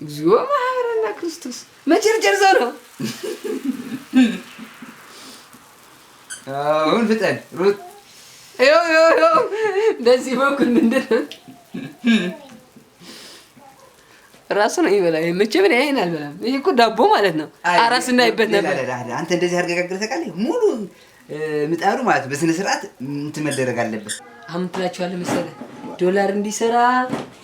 እግዚኦ ማረና ክርስቶስ መጨርጨርዛ ነው። አሁን ፍጠን ሩጥ። ዮ እንደዚህ በኩል ምንድነው ራሱ ነው ይበላ። መቼም እኔ አይን አልበላም። ይሄ እኮ ዳቦ ማለት ነው። አራስ እናይበት ነበር። አንተ እንደዚህ አድርገህ ጋግረህ ታውቃለህ? ሙሉ ምጣዱ ማለት በስነ ስርዓት እንትን መደረግ አለበት። አሁን ትላችኋለህ መሰለህ ዶላር እንዲሰራ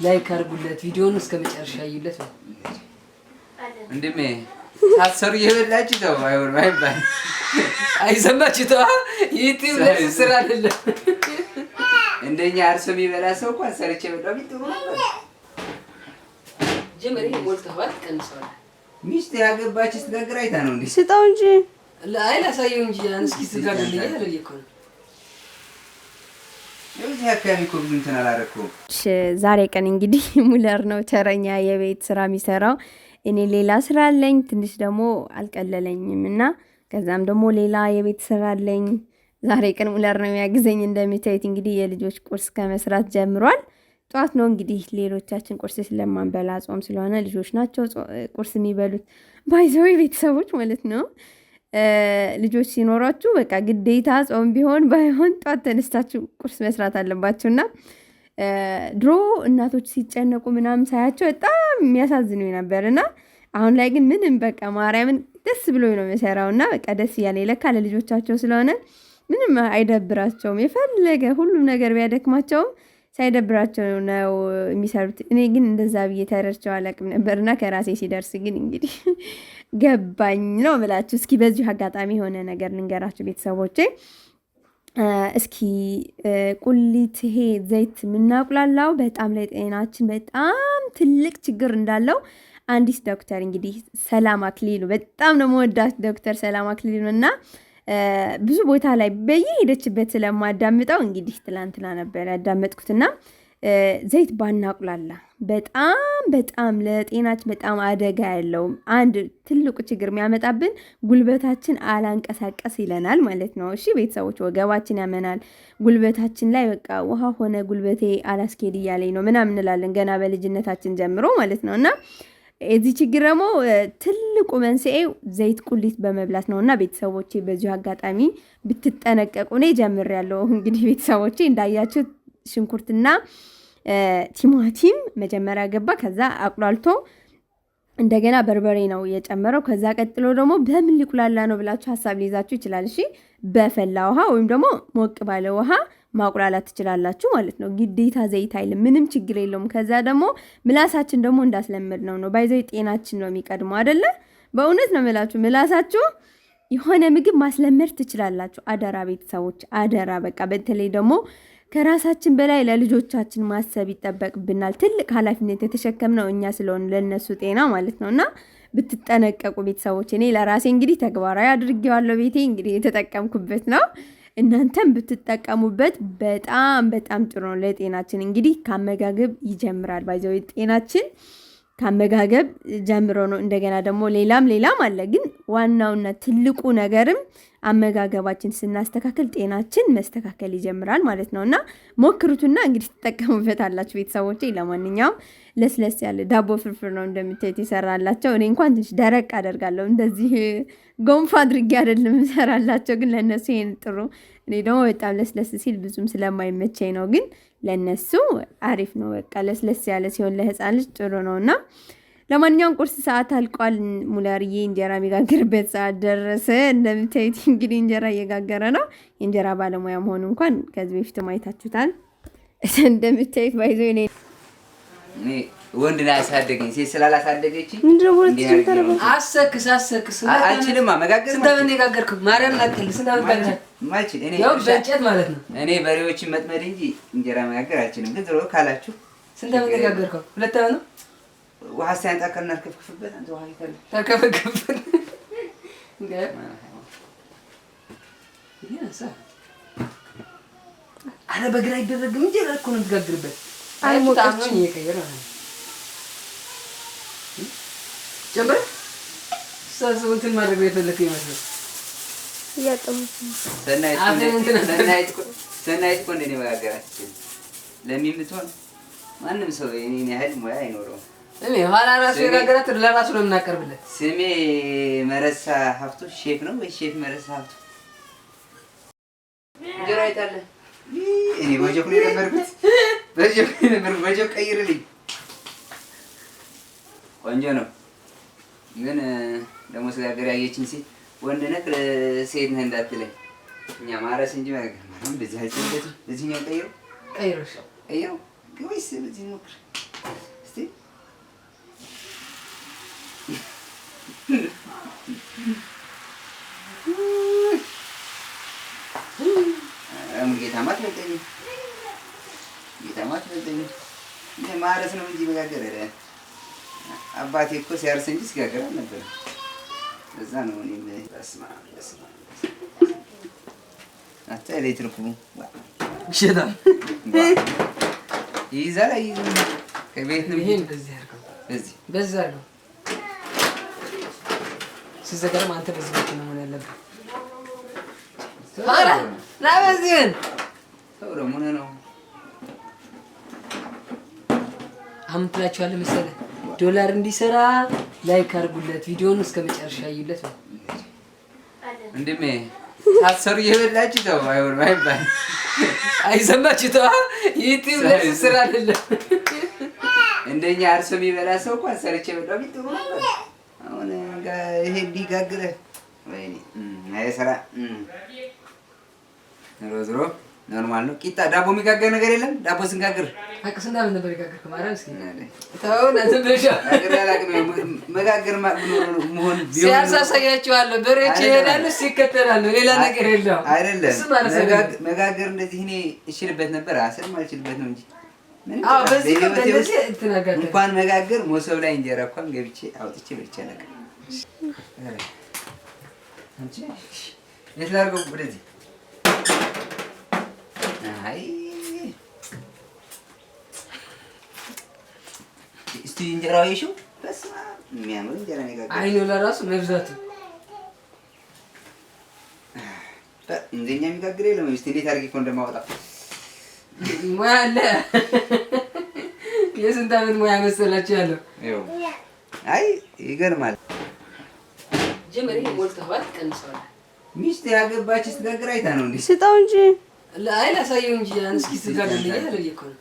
ላይክ አድርጉለት፣ ቪዲዮውን እስከ መጨረሻ እዩለት ነው። እንደም ሳትሰሩ እየበላችሁ ተው። አይሆንም አይባል አይሰማችሁ ተው። ዩቲዩብ ላይ ስራ አይደለም። እንደኛ አርሶ የሚበላ ሰው እኮ ሰርቼ በላው ቢጥሩ ነበር። ጀመሪ ሞልተዋል ቀንሰዋል። ሚስት ያገባች ስትጋግር አይታ ነው እንዴ? ስጣው እንጂ ላይ ላሳየው እንጂ አንስኪ ትጋግርልኝ አይደል እኮ ነው። የዚህ አካባቢ እኮ ብዙ እንትን አላደረኩም። ዛሬ ቀን እንግዲህ ሙለር ነው ተረኛ የቤት ስራ የሚሰራው። እኔ ሌላ ስራ አለኝ፣ ትንሽ ደግሞ አልቀለለኝም እና ከዛም ደግሞ ሌላ የቤት ስራ አለኝ። ዛሬ ቀን ሙለር ነው የሚያግዘኝ። እንደምታዩት እንግዲህ የልጆች ቁርስ ከመስራት ጀምሯል። ጠዋት ነው እንግዲህ ሌሎቻችን ቁርስ ስለማንበላ ጾም ስለሆነ ልጆች ናቸው ቁርስ የሚበሉት። ባይዘው ቤተሰቦች ማለት ነው። ልጆች ሲኖራችሁ በቃ ግዴታ ጾም ቢሆን ባይሆን ጠዋት ተነስታችሁ ቁርስ መስራት አለባችሁና ድሮ እናቶች ሲጨነቁ ምናምን ሳያቸው በጣም የሚያሳዝኑኝ ነበርና አሁን ላይ ግን ምንም በቃ ማርያምን ደስ ብሎኝ ነው የምሰራውና በቃ ደስ እያለ ለካ ለልጆቻቸው ስለሆነ ምንም አይደብራቸውም። የፈለገ ሁሉም ነገር ቢያደክማቸውም ሳይደብራቸው ነው የሚሰሩት። እኔ ግን እንደዛ ብዬ ተረድቼው አላውቅም ነበርና ከራሴ ሲደርስ ግን እንግዲህ ገባኝ ነው የምላችሁ። እስኪ በዚሁ አጋጣሚ የሆነ ነገር ልንገራችሁ ቤተሰቦቼ። እስኪ ቁሊት ይሄ ዘይት የምናቁላላው በጣም ለጤናችን በጣም ትልቅ ችግር እንዳለው አንዲት ዶክተር እንግዲህ ሰላም አክሊሉ በጣም ነው መወዳት ዶክተር ሰላም አክሊሉ እና ብዙ ቦታ ላይ በየሄደችበት ስለማዳምጠው እንግዲህ ትላንትና ነበር ያዳመጥኩትና ዘይት ባናቁላላ በጣም ለጤናችን በጣም አደጋ ያለው አንድ ትልቁ ችግር የሚያመጣብን ጉልበታችን አላንቀሳቀስ ይለናል ማለት ነው። እሺ ቤተሰቦች ወገባችን ያመናል፣ ጉልበታችን ላይ በቃ ውሃ ሆነ ጉልበቴ አላስኬድ እያለኝ ነው ምናምን እንላለን ገና በልጅነታችን ጀምሮ ማለት ነው። እና የዚህ ችግር ደግሞ ትልቁ መንስኤው ዘይት ቁሊት በመብላት ነው። እና ቤተሰቦቼ በዚሁ አጋጣሚ ብትጠነቀቁ እኔ ጀምሬያለሁ። እንግዲህ ቤተሰቦቼ እንዳያችሁ ሽንኩርትና ቲማቲም መጀመሪያ ገባ፣ ከዛ አቁላልቶ እንደገና በርበሬ ነው የጨመረው። ከዛ ቀጥሎ ደግሞ በምን ሊቁላላ ነው ብላችሁ ሀሳብ ሊይዛችሁ ይችላል። እሺ በፈላ ውሃ ወይም ደግሞ ሞቅ ባለ ውሃ ማቁላላት ትችላላችሁ ማለት ነው። ግዴታ ዘይት አይልም፣ ምንም ችግር የለውም። ከዛ ደግሞ ምላሳችን ደግሞ እንዳስለመድ ነው ባይዘው ጤናችን ነው የሚቀድመው አይደለ? በእውነት ነው የምላችሁ። ምላሳችሁ የሆነ ምግብ ማስለመድ ትችላላችሁ። አደራ ቤተሰቦች አደራ። በቃ በተለይ ደግሞ ከራሳችን በላይ ለልጆቻችን ማሰብ ይጠበቅብናል። ትልቅ ኃላፊነት የተሸከምነው እኛ ስለሆነ ለነሱ ጤና ማለት ነውና ብትጠነቀቁ ቤተሰቦች። እኔ ለራሴ እንግዲህ ተግባራዊ አድርጌዋለሁ። ቤቴ እንግዲህ የተጠቀምኩበት ነው። እናንተም ብትጠቀሙበት በጣም ጥሩ ነው ለጤናችን። እንግዲህ ከአመጋገብ ይጀምራል። ባይዘው ጤናችን ከአመጋገብ ጀምሮ ነው። እንደገና ደግሞ ሌላም አለ፣ ግን ዋናውና ትልቁ ነገርም አመጋገባችን ስናስተካከል ጤናችን መስተካከል ይጀምራል ማለት ነው። እና ሞክሩትና እንግዲህ ትጠቀሙበታላችሁ ቤተሰቦቼ። ለማንኛውም ለስለስ ያለ ዳቦ ፍርፍር ነው እንደምታዩት ይሰራላቸው። እኔ እንኳን ትንሽ ደረቅ አደርጋለሁ፣ እንደዚህ ጎንፋ አድርጌ አይደለም እሰራላቸው፣ ግን ለነሱ ይሄን ጥሩ። እኔ ደግሞ በጣም ለስለስ ሲል ብዙም ስለማይመቸኝ ነው፣ ግን ለነሱ አሪፍ ነው። በቃ ለስለስ ያለ ሲሆን ለህፃን ልጅ ጥሩ ነውና ለማንኛውም ቁርስ ሰዓት አልቋል። ሙላርዬ እንጀራ የሚጋገርበት ሰዓት ደረሰ። እንደምታዩት እንግዲህ እንጀራ እየጋገረ ነው። የእንጀራ ባለሙያ መሆኑ እንኳን ከዚህ በፊት ማየታችሁታል። እንደምታዩት ባይዘው እኔ ወንድ ላይ ያሳደገኝ ሴት ስላላሳደገችኝ አሰክስ አልችልም። መጋገር ስንተምን የጋገርኩ ማርያም ናትል ስንተምን ማልችል ያው በእንጨት ማለት ነው። እኔ በሬዎችን መጥመድ እንጂ እንጀራ መጋገር አልችልም። ግን ድሮ ካላችሁ ስንተምን የጋገርከው? ሁለት ነው። ውሃ ሳያንጣቀልና ከፍክፍበት አንተ ውሃ ይተል ተከፈከፈን እንዴ ይያሳ አረ በግራ ይደረግም እንጂ እኮ ነው የምትጋግርበት። አይሞታችን ይቀየራ ጀምር ሰው እንትን ማድረግ የፈለከ ይመስል ያጠሙት ሰናይት እንደኔ መጋገራችን ለሚምትሆን ማንም ሰው የኔን ያህል ሙያ አይኖረውም። እኔ ኋላ ራሱ የጋገራት ለራሱ ነው የምናቀርብለት። ስሜ መረሳ ሀብቱ ሼፍ ነው ወይ ሼፍ መረሳ ሀብቱ? እንጀራ አይታለ እኔ በጆክ ነው የነበርኩት። በጆክ ቀይርልኝ። ቆንጆ ነው ግን ደግሞ ስጋገር ያየችኝ ሴት ወንድ ነህ ሴት ነህ እንዳትለኝ። እኛ ማረስ እንጂ ማለት ነው። እንደዚህ አይደለም። እዚህኛው ቀይረው ወይስ በዚህ ሞክር እስቲ። ጌታማ አትበልጠኝም። ማረስ ነው እንጂ መጋገር አይደለም። አባቴ እኮ ሲያርስ እንጂ ሲጋገር አልነበረም። ለዛ ነው እኔም በስመ አብ አታ ኤሌክትሪኩ ይሸጣል ይይዛል አይይዝም? ከቤት ነው ይሄን በዚህ አድርገው በዛ አድርገው ሲዘጋም አንተ በዚህ በኩል ነው መሆን ያለብህ። ኧረ ና በዚህን ተው ደግሞ ነው አሁን ትላችኋለህ መሰለህ ዶላር እንዲሰራ ላይክ አድርጉለት፣ ቪዲዮውን እስከ መጨረሻ እዩለት ነው። እንደሜ ታሰሩ እየበላችሁ ተው አይሆንም አይባል አይሰማችሁ ተው። ዩቲዩብ ላይ ስራ አይደለም። እንደኛ አርሶ የሚበላ ሰው እኮ ሰርቼ በጣም ጥሩ ነበር። አሁን ይሄ ቢጋግረ ወይኔ አይሰራ ሮዝሮ ኖርማል ነው። ቂጣ ዳቦ የሚጋገር ነገር የለም። ዳቦ ስንጋግር አቅስና ምን ነበር ይጋገር ማለት እስኪ ታው ነዘ ብለሽ መጋገር መሆን ቢሆን ሲያሳያችኋለሁ። በሬች ይሄዳሉ ሲከተላሉ። ሌላ ነገር የለው አይደለም። መጋገር እንደዚህ እኔ እችልበት ነበር። አሰር ማልችልበት ነው እንጂ አዎ፣ በዚህ እንደዚህ እንትናጋር እንኳን መጋገር ሞሰብ ላይ እንጀራ እንኳን ገብቼ አውጥቼ በልቼ አላውቅም። አንቺ የት ላድርገው ወደዚህ አይ እስቲ እንጀራው ይሽው በስመ አብ የሚያምር እንጀራ ነው የጋገረው። አይኑ ለራሱ መብዛቱ እንደኛ የሚጋግር የለም። እስቲ እንዴት አድርጌ እኮ እንደማወጣ ሙያ አለ። የስንት ዓመት ሙያ መሰላችሁ ያለው? ይኸው አይ ይገርማል። ጀመሪ ሞልተዋል ቀንሰዋል። ሚስት ያገባች ስትጋግር አይታ ነው እንዴ? ስጠው እንጂ ላይ ላሳየው እንጂ አንስኪ ስትጋግር ያለው ይኮን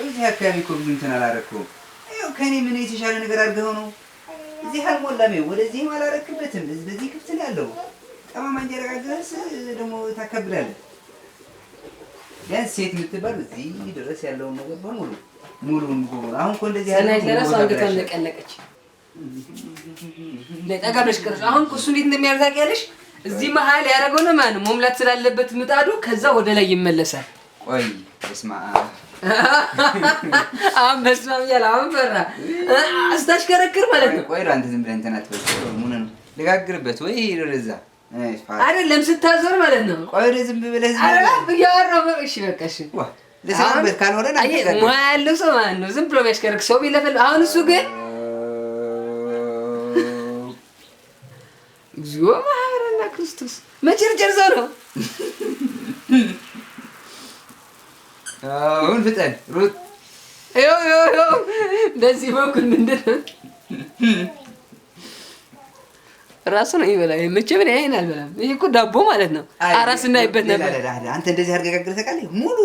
እዚህ አካባቢ እኮ ብዙ እንትን አላረኩም። ይኸው ከኔ ምን የተሻለ ነገር አድርገው ነው እዚህ አልሞላም። ወደዚህም አላረክበትም። በዚህ ክፍት ነው ያለው። ጠማማ እንጀራ ጋግረስ ደግሞ ታከብዳለህ። ቢያንስ ሴት የምትባል እዚህ ድረስ ያለውን ነገር ሙሉን ጎበዝ። አሁን እኮ እንደዚህ ያለ ሰናይ ለራሱ አንገቷን ነቀነቀች። ለጠጋብለሽ ቀርሽ። አሁን እሱ እንዴት እንደሚያደርግ ታውቂያለሽ? እዚህ መሀል ያደረገው ነው ማለት መሙላት ስላለበት ምጣዱ ከዛ ወደ ላይ ይመለሳል። ቆይ እስማ አሁን በስማም ያለ አሁን ፈራ አስታሽከረክር ማለት ነው። ቆይ አንተ ዝም ብለህ እንትን አትበል። ምን ነው ልጋግርበት ወይ ይረዛ አይደለም ስታዞር ማለት ነው። ቆይ ዝም ብለህ ያወራው እሺ በቃ እሺ ለሰማበት ካልሆነ ሙያ ያለው ሰው ማለት ነው። ዝም ብሎ የሚያሽከረክር ሰው ቢለፈል። አሁን እሱ ግን እግዚኦ ማረና ክርስቶስ መጨርጨር ሰው ነው። አሁን ፍጠን ሩት ዮ በዚህ በኩል ምንድን ነው ራሱ ነው ይበላ። መቼም እኔ አይን አልበላም። ይሄ እኮ ዳቦ ማለት ነው። አራስ እናይበት ነበር። አንተ እንደዚህ አድርገህ ጋግረህ ታውቃለህ? ሙሉ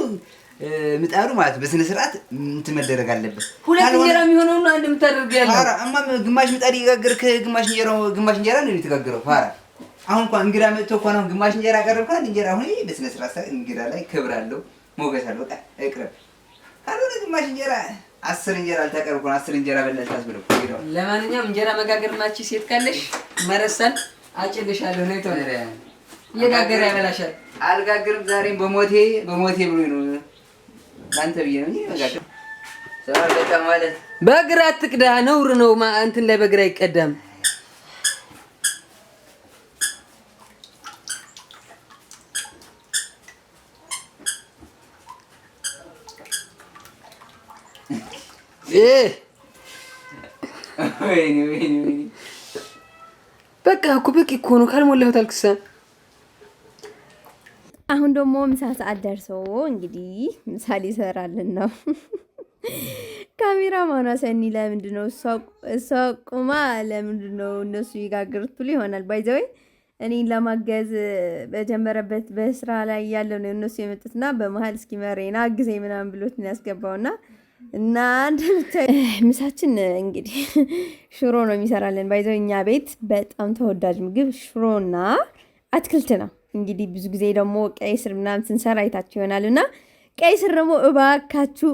ምጣዱ ማለት በስነ ስርዓት እንትን መደረግ አለበት። ሁለት እንጀራ የሚሆነው ነው አንድ የምታደርገው ያለው። ኧረ እማም ግማሽ ምጣድ እየጋገርክ ግማሽ እንጀራ ነው የተጋገረው። ኧረ አሁን እንኳን እንግዳ መጥቶ እኮ ነው ግማሽ እንጀራ አቀረብክ። አንድ እንጀራ አሁን በስነ ስርዓት እንግዳ ላይ ክብር አለው፣ ሞገስ አለው። በቃ እቅረብ። ካልሆነ ግማሽ እንጀራ 10 እንጀራ አልታቀርብ እኮ 10 እንጀራ በላሽ ታስብለው። ለማንኛውም እንጀራ መጋገር ማቺ ሴት ካለሽ መረሳን አጭልሻለሁ ነው ተወለ እየጋገረ ያበላሻል። አልጋግርም ዛሬም በሞቴ ብሎኝ ነው አንተ ብዬ ነው መጋገር ሰራለታ ማለት በግራ አትቅዳ ነውር ነው። እንትን ላይ በግራ አይቀዳም። ወይኔ በቃ እኮ በቂ እኮ ነው። ካልሞላሁት አልክሰን። አሁን ደግሞ ምሳ ሰዓት ደርሶ እንግዲህ ምሳ ሊሰራልን ነው። ካሜራማኗ ሰኒ ለምንድን ነው እሷ ቁማ ለምንድን ነው እነሱ ይጋግሩት ብሎ ይሆናል ባይዘው እኔን ለማገዝ በጀመረበት በስራ ላይ ያለው ነው እነሱ የመጡትና በመሀል እስኪ መሬና አግዘኝ ምናምን ብሎት ነው ያስገባውና እና ምሳችን እንግዲህ ሽሮ ነው የሚሰራልን ባይዘው እኛ ቤት በጣም ተወዳጅ ምግብ ሽሮና አትክልት ነው። እንግዲህ ብዙ ጊዜ ደግሞ ቀይ ስር ምናምን ስንሰራ አይታችሁ ይሆናልና ቀይ ስር ደግሞ እባካችሁ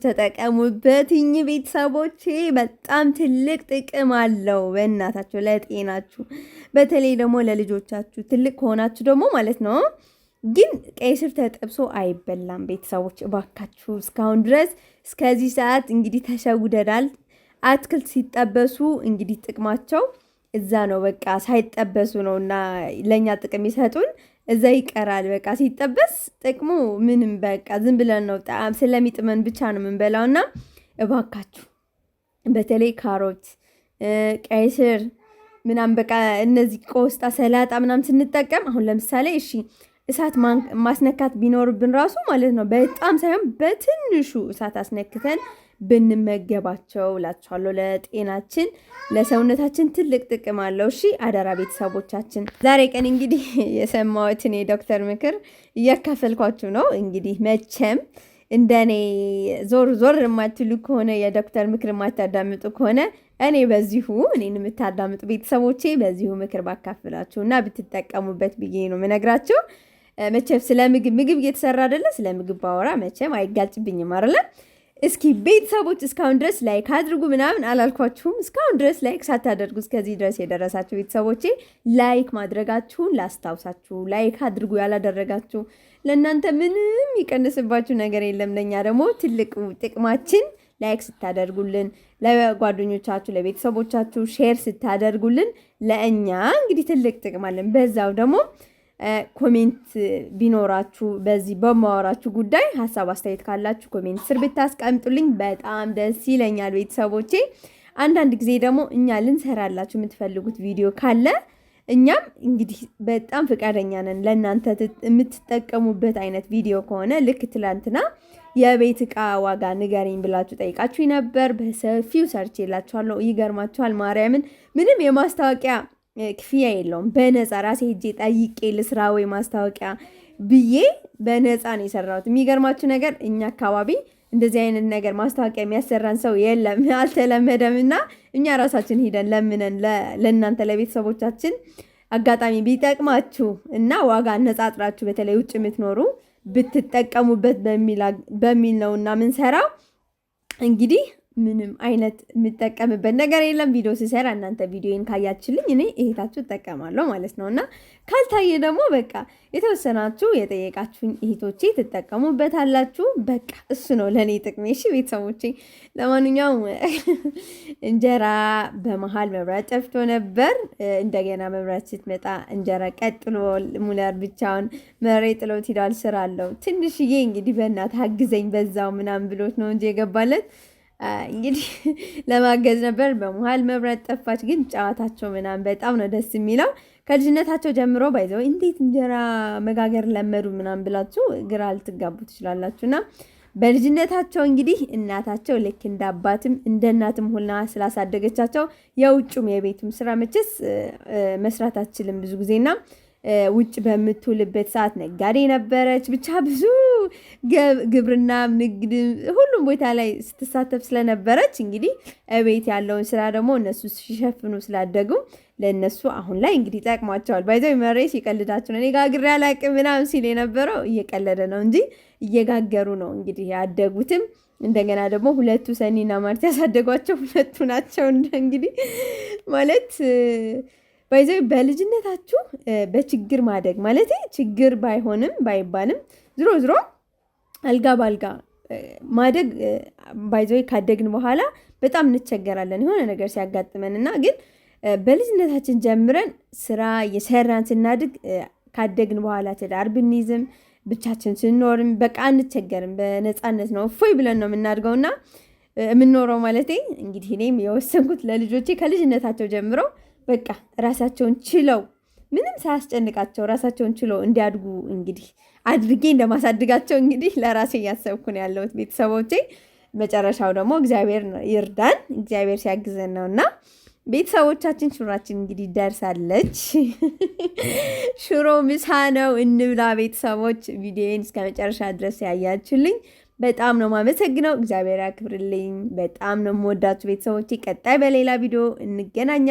ተጠቀሙበት እኝ ቤተሰቦቼ በጣም ትልቅ ጥቅም አለው በእናታችሁ ለጤናችሁ በተለይ ደግሞ ለልጆቻችሁ ትልቅ ከሆናችሁ ደግሞ ማለት ነው። ግን ቀይ ስር ተጠብሶ አይበላም ቤተሰቦች እባካችሁ እስካሁን ድረስ እስከዚህ ሰዓት እንግዲህ ተሸውደናል። አትክልት ሲጠበሱ እንግዲህ ጥቅማቸው እዛ ነው በቃ ሳይጠበሱ ነውና ለኛ ጥቅም ይሰጡን እዛ ይቀራል በቃ ሲጠበስ ጥቅሙ ምንም በቃ ዝም ብለን ነው ጣም ስለሚጥመን ብቻ ነው የምንበላውና እባካችሁ በተለይ ካሮት ቀይ ስር ምናምን በቃ እነዚህ ቆስጣ ሰላጣ ምናምን ስንጠቀም አሁን ለምሳሌ እሺ እሳት ማስነካት ቢኖርብን ራሱ ማለት ነው በጣም ሳይሆን በትንሹ እሳት አስነክተን ብንመገባቸው እላችኋለሁ ለጤናችን ለሰውነታችን ትልቅ ጥቅም አለው። እሺ አደራ ቤተሰቦቻችን ዛሬ ቀን እንግዲህ የሰማሁትን የዶክተር ምክር እያካፈልኳችሁ ነው። እንግዲህ መቼም እንደኔ ዞር የማትሉ ከሆነ የዶክተር ምክር የማታዳምጡ ከሆነ እኔ በዚሁ እኔን የምታዳምጡ ቤተሰቦቼ በዚሁ ምክር ባካፍላችሁ እና ብትጠቀሙበት ብዬ ነው የምነግራችሁ። መቼም ስለ ምግብ እየተሰራ አይደለ? ስለ ምግብ ባወራ መቼም አይጋጭብኝም አይደለ? እስኪ ቤተሰቦች እስካሁን ድረስ ላይክ አድርጉ ምናምን አላልኳችሁም? እስካሁን ድረስ ላይክ ሳታደርጉ እስከዚህ ድረስ የደረሳችሁ ቤተሰቦቼ ላይክ ማድረጋችሁን ላስታውሳችሁ። ላይክ አድርጉ ያላደረጋችሁ ለእናንተ ምንም ይቀንስባችሁ ነገር የለም። ለእኛ ደግሞ ትልቁ ጥቅማችን ላይክ ስታደርጉልን ለጓደኞቻችሁ ለቤተሰቦቻችሁ ሼር ስታደርጉልን ለእኛ እንግዲህ ትልቅ ጥቅም አለን። በዛው ደግሞ ኮሜንት ቢኖራችሁ በዚህ በማወራችሁ ጉዳይ ሀሳብ አስተያየት ካላችሁ ኮሜንት ስር ብታስቀምጡልኝ በጣም ደስ ይለኛል ቤተሰቦቼ። አንዳንድ ጊዜ ደግሞ እኛ ልንሰራላችሁ የምትፈልጉት ቪዲዮ ካለ እኛም እንግዲህ በጣም ፈቃደኛ ነን ለእናንተ የምትጠቀሙበት አይነት ቪዲዮ ከሆነ ልክ ትላንትና የቤት ዕቃ ዋጋ ንገሪኝ ብላችሁ ጠይቃችሁ ነበር። በሰፊው ሰርች የላችኋለሁ። ይገርማችኋል ማርያምን ምንም የማስታወቂያ ክፍያ የለውም። በነፃ ራሴ ሄጄ ጠይቄ ልስራ ወይ ማስታወቂያ ብዬ በነፃ ነው የሰራሁት። የሚገርማችሁ ነገር እኛ አካባቢ እንደዚህ አይነት ነገር ማስታወቂያ የሚያሰራን ሰው የለም፣ አልተለመደም። እና እኛ ራሳችን ሄደን ለምነን ለእናንተ ለቤተሰቦቻችን አጋጣሚ ቢጠቅማችሁ እና ዋጋ አነጻጽራችሁ በተለይ ውጭ የምትኖሩ ብትጠቀሙበት በሚል ነው እና ምንሰራው። እንግዲህ ምንም አይነት የምጠቀምበት ነገር የለም። ቪዲዮ ሲሰራ እናንተ ቪዲዮን ካያችልኝ እኔ እህታችሁ እጠቀማለሁ ማለት ነው። እና ካልታየ ደግሞ በቃ የተወሰናችሁ የጠየቃችሁኝ እህቶቼ ትጠቀሙበታላችሁ። በቃ እሱ ነው ለእኔ ጥቅሜ። እሺ ቤተሰቦቼ፣ ለማንኛውም እንጀራ በመሀል መብራት ጠፍቶ ነበር። እንደገና መብራት ስትመጣ እንጀራ ቀጥሎ ሙለር ብቻውን መሬት ጥሎት ሄዷል። ስራ አለው ትንሽዬ እንግዲህ በእናትህ አግዘኝ በዛው ምናምን ብሎት ነው እንጂ የገባለት እንግዲህ ለማገዝ ነበር። በመሀል መብራት ጠፋች። ግን ጨዋታቸው ምናምን በጣም ነው ደስ የሚለው። ከልጅነታቸው ጀምሮ ባይዘው እንዴት እንጀራ መጋገር ለመዱ ምናምን ብላችሁ ግራ ልትጋቡ ትችላላችሁና በልጅነታቸው እንግዲህ እናታቸው ልክ እንደ አባትም እንደ እናትም ሆና ስላሳደገቻቸው የውጭም የቤቱም ስራ መቼስ መስራት አትችልም ብዙ ጊዜና ውጭ በምትውልበት ሰዓት ነጋዴ ነበረች። ብቻ ብዙ ግብርና ንግድ ሁሉም ቦታ ላይ ስትሳተፍ ስለነበረች እንግዲህ ቤት ያለውን ስራ ደግሞ እነሱ ሲሸፍኑ ስላደጉ ለእነሱ አሁን ላይ እንግዲህ ጠቅሟቸዋል። ባይዘው መሬ ሲቀልዳቸው ነው። እኔ ጋግሬ አላቅም ምናምን ሲል የነበረው እየቀለደ ነው እንጂ እየጋገሩ ነው እንግዲህ ያደጉትም። እንደገና ደግሞ ሁለቱ ሰኒና ማርቲ ያሳደጓቸው ሁለቱ ናቸው። እንግዲህ ማለት ባይዘው በልጅነታችሁ በችግር ማደግ ማለት ችግር ባይሆንም ባይባልም ዝሮ አልጋ ባልጋ ማደግ ባይዘው ካደግን በኋላ በጣም እንቸገራለን የሆነ ነገር ሲያጋጥመንና ግን በልጅነታችን ጀምረን ስራ የሰራን ስናድግ ካደግን በኋላ ትዳር ብንይዝም ብቻችን ስንኖርም በቃ አንቸገርም። በነፃነት ነው እፎይ ብለን ነው የምናድገውና የምንኖረው ማለት እንግዲህ እኔም የወሰንኩት ለልጆቼ ከልጅነታቸው ጀምሮ በቃ ራሳቸውን ችለው ምንም ሳያስጨንቃቸው ራሳቸውን ችለው እንዲያድጉ እንግዲህ አድርጌ እንደማሳድጋቸው እንግዲህ ለራሴ እያሰብኩ ነው ያለሁት ቤተሰቦቼ። መጨረሻው ደግሞ እግዚአብሔር ይርዳን። እግዚአብሔር ሲያግዘን ነውና ቤተሰቦቻችን ሽሮአችን እንግዲህ ደርሳለች። ሽሮ ምሳ ነው እንብላ። ቤተሰቦች ቪዲዮን እስከ መጨረሻ ድረስ ያያችሁልኝ በጣም ነው ማመሰግነው። እግዚአብሔር ያክብርልኝ። በጣም ነው የምወዳችሁ ቤተሰቦች። ቀጣይ በሌላ ቪዲዮ እንገናኛለን።